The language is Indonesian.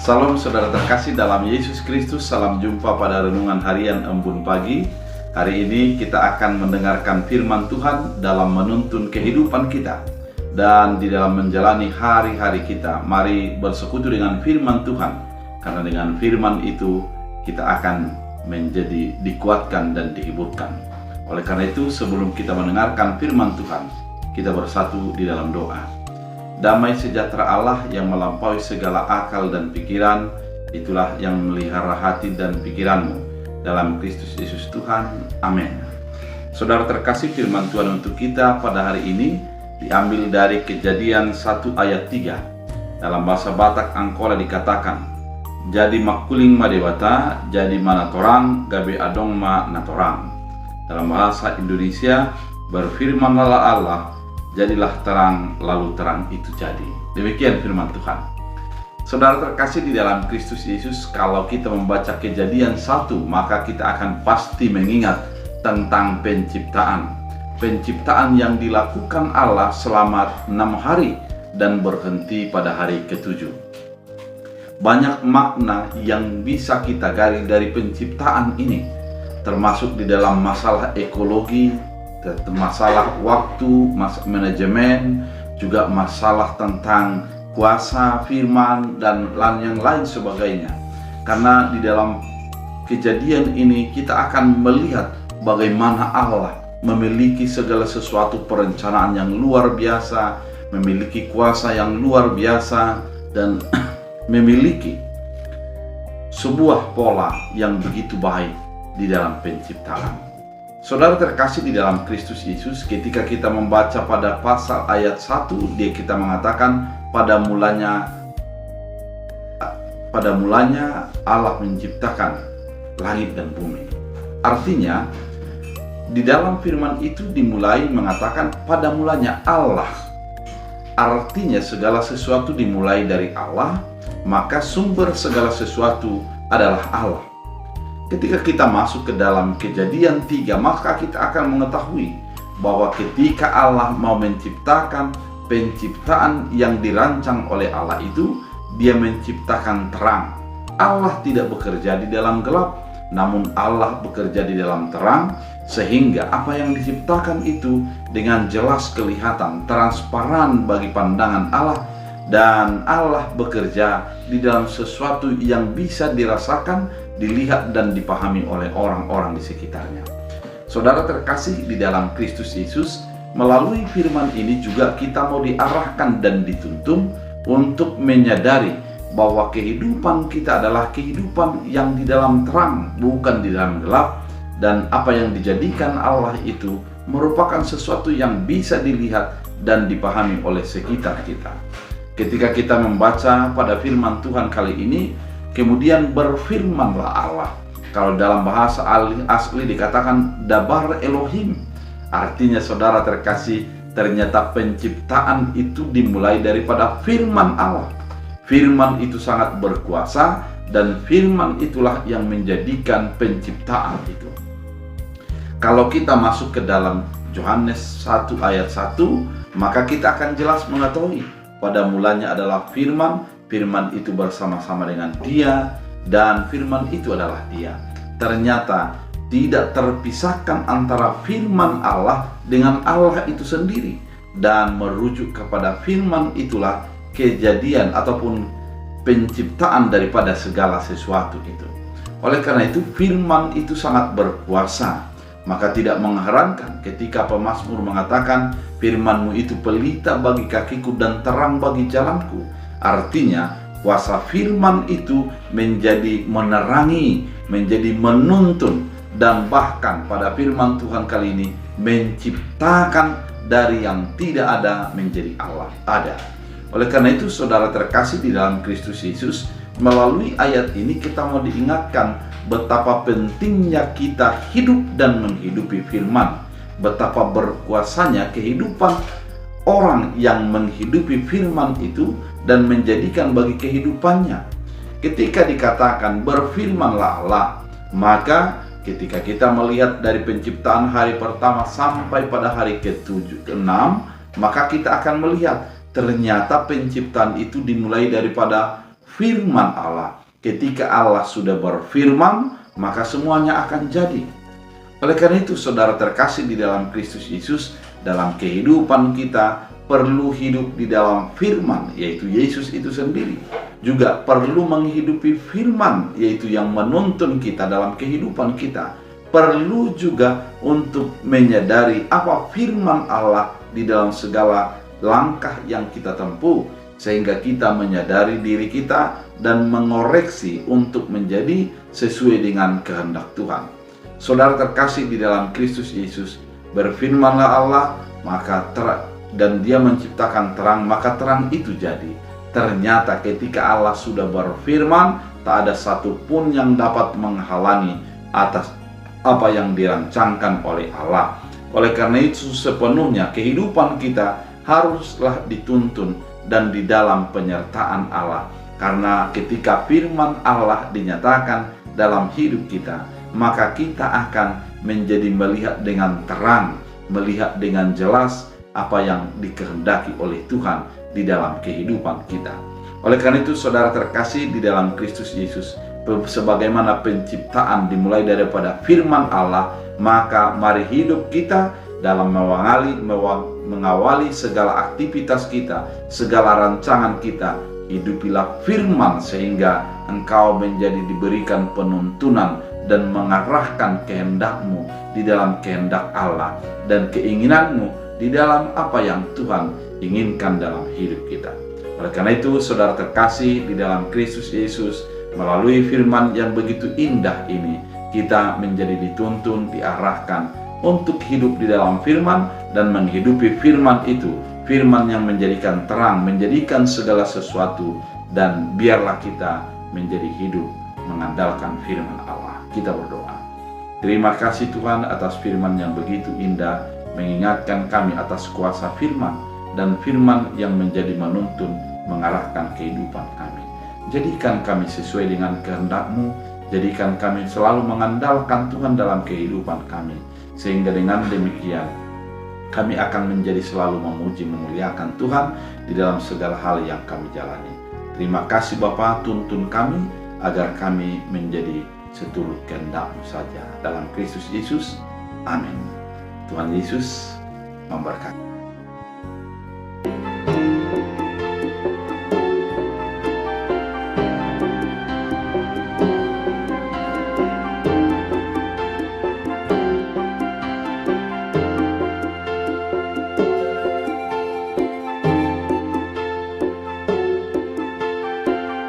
Salam saudara terkasih dalam Yesus Kristus, salam jumpa pada renungan harian Embun Pagi. Hari ini kita akan mendengarkan firman Tuhan dalam menuntun kehidupan kita dan di dalam menjalani hari-hari kita. Mari bersekutu dengan firman Tuhan, karena dengan firman itu kita akan menjadi dikuatkan dan dihiburkan. Oleh karena itu, sebelum kita mendengarkan firman Tuhan, kita bersatu di dalam doa. Damai sejahtera Allah yang melampaui segala akal dan pikiran, itulah yang melihara hati dan pikiranmu dalam Kristus Yesus Tuhan. Amin. Saudara terkasih, firman Tuhan untuk kita pada hari ini diambil dari Kejadian 1 ayat 3. Dalam bahasa Batak Angkola dikatakan, jadi makuling ma dewata, jadi mana torang, gabe adong ma natorang. Dalam bahasa Indonesia, berfirmanlah Allah, jadilah terang, lalu terang itu jadi. Demikian firman Tuhan. Saudara terkasih di dalam Kristus Yesus, kalau kita membaca Kejadian 1, maka kita akan pasti mengingat tentang penciptaan. Penciptaan yang dilakukan Allah selama 6 hari dan berhenti pada hari ke-7. Banyak makna yang bisa kita gali dari penciptaan ini, termasuk di dalam masalah ekologi, masalah waktu, manajemen, juga masalah tentang kuasa, firman, dan yang lain sebagainya. Karena di dalam kejadian ini kita akan melihat bagaimana Allah memiliki segala sesuatu perencanaan yang luar biasa, memiliki kuasa yang luar biasa, dan memiliki sebuah pola yang begitu baik di dalam penciptaan. Saudara terkasih di dalam Kristus Yesus, ketika kita membaca pada pasal ayat 1, kita mengatakan pada mulanya Allah menciptakan langit dan bumi. Artinya di dalam firman itu dimulai mengatakan pada mulanya Allah. Artinya segala sesuatu dimulai dari Allah, maka sumber segala sesuatu adalah Allah. Ketika kita masuk ke dalam Kejadian 3, maka kita akan mengetahui bahwa ketika Allah mau menciptakan penciptaan yang dirancang oleh Allah itu, Dia menciptakan terang. Allah tidak bekerja di dalam gelap, namun Allah bekerja di dalam terang, sehingga apa yang diciptakan itu dengan jelas kelihatan, transparan bagi pandangan Allah, dan Allah bekerja di dalam sesuatu yang bisa dirasakan, dilihat dan dipahami oleh orang-orang di sekitarnya. Saudara terkasih di dalam Kristus Yesus, melalui firman ini juga kita mau diarahkan dan dituntun untuk menyadari bahwa kehidupan kita adalah kehidupan yang di dalam terang, bukan di dalam gelap, dan apa yang dijadikan Allah itu merupakan sesuatu yang bisa dilihat dan dipahami oleh sekitar kita. Ketika kita membaca pada firman Tuhan kali ini, kemudian berfirmanlah Allah. Kalau dalam bahasa asli dikatakan dabar Elohim. Artinya saudara terkasih, ternyata penciptaan itu dimulai daripada firman Allah. Firman itu sangat berkuasa, dan firman itulah yang menjadikan penciptaan itu. Kalau kita masuk ke dalam Yohanes 1 ayat 1, maka kita akan jelas mengetahui pada mulanya adalah firman, firman itu bersama-sama dengan Dia, dan firman itu adalah Dia. Ternyata tidak terpisahkan antara firman Allah dengan Allah itu sendiri, dan merujuk kepada firman itulah kejadian ataupun penciptaan daripada segala sesuatu itu. Oleh karena itu firman itu sangat berkuasa. Maka tidak mengherankan ketika pemazmur mengatakan, firman-Mu itu pelita bagi kakiku dan terang bagi jalanku. Artinya kuasa firman itu menjadi menerangi, menjadi menuntun, dan bahkan pada firman Tuhan kali ini menciptakan dari yang tidak ada menjadi Allah ada. Oleh karena itu saudara terkasih di dalam Kristus Yesus, melalui ayat ini kita mau diingatkan betapa pentingnya kita hidup dan menghidupi firman. Betapa berkuasanya kehidupan orang yang menghidupi firman itu dan menjadikan bagi kehidupannya. Ketika dikatakan berfirmanlah Allah, maka ketika kita melihat dari penciptaan hari pertama sampai pada hari ke-7, ke-6, maka kita akan melihat ternyata penciptaan itu dimulai daripada firman Allah. Ketika Allah sudah berfirman, maka semuanya akan jadi. Oleh karena itu, saudara terkasih di dalam Kristus Yesus, dalam kehidupan kita perlu hidup di dalam firman, yaitu Yesus itu sendiri. Juga perlu menghidupi firman, yaitu yang menuntun kita dalam kehidupan kita. Perlu juga untuk menyadari apa firman Allah di dalam segala langkah yang kita tempuh, sehingga kita menyadari diri kita dan mengoreksi untuk menjadi sesuai dengan kehendak Tuhan. Saudara terkasih di dalam Kristus Yesus, berfirmanlah Allah, maka dan Dia menciptakan terang, maka terang itu jadi. Ternyata ketika Allah sudah berfirman, tak ada satupun yang dapat menghalangi atas apa yang dirancangkan oleh Allah. Oleh karena itu, sepenuhnya kehidupan kita haruslah dituntun dan di dalam penyertaan Allah. Karena ketika firman Allah dinyatakan dalam hidup kita, maka kita akan menjadi melihat dengan terang, melihat dengan jelas apa yang dikehendaki oleh Tuhan di dalam kehidupan kita. Oleh karena itu, saudara terkasih di dalam Kristus Yesus, sebagaimana penciptaan dimulai daripada firman Allah, maka mari hidup kita dalam mengawali segala aktivitas kita, segala rancangan kita. Hidupilah firman sehingga engkau menjadi diberikan penuntunan dan mengarahkan kehendakmu di dalam kehendak Allah dan keinginanmu di dalam apa yang Tuhan inginkan dalam hidup kita. Oleh karena itu, saudara terkasih di dalam Kristus Yesus, melalui firman yang begitu indah ini, kita menjadi dituntun, diarahkan untuk hidup di dalam firman dan menghidupi firman itu. Firman yang menjadikan terang, menjadikan segala sesuatu, dan biarlah kita menjadi hidup mengandalkan firman Allah. Kita berdoa. Terima kasih Tuhan atas firman yang begitu indah, mengingatkan kami atas kuasa firman, dan firman yang menjadi menuntun, mengarahkan kehidupan kami. Jadikan kami sesuai dengan kehendak-Mu, jadikan kami selalu mengandalkan Tuhan dalam kehidupan kami, sehingga dengan demikian kami akan menjadi selalu memuji memuliakan Tuhan di dalam segala hal yang kami jalani. Terima kasih Bapa, tuntun kami agar kami menjadi seturut kehendak-Mu saja. Dalam Kristus Yesus, amin. Tuhan Yesus memberkati.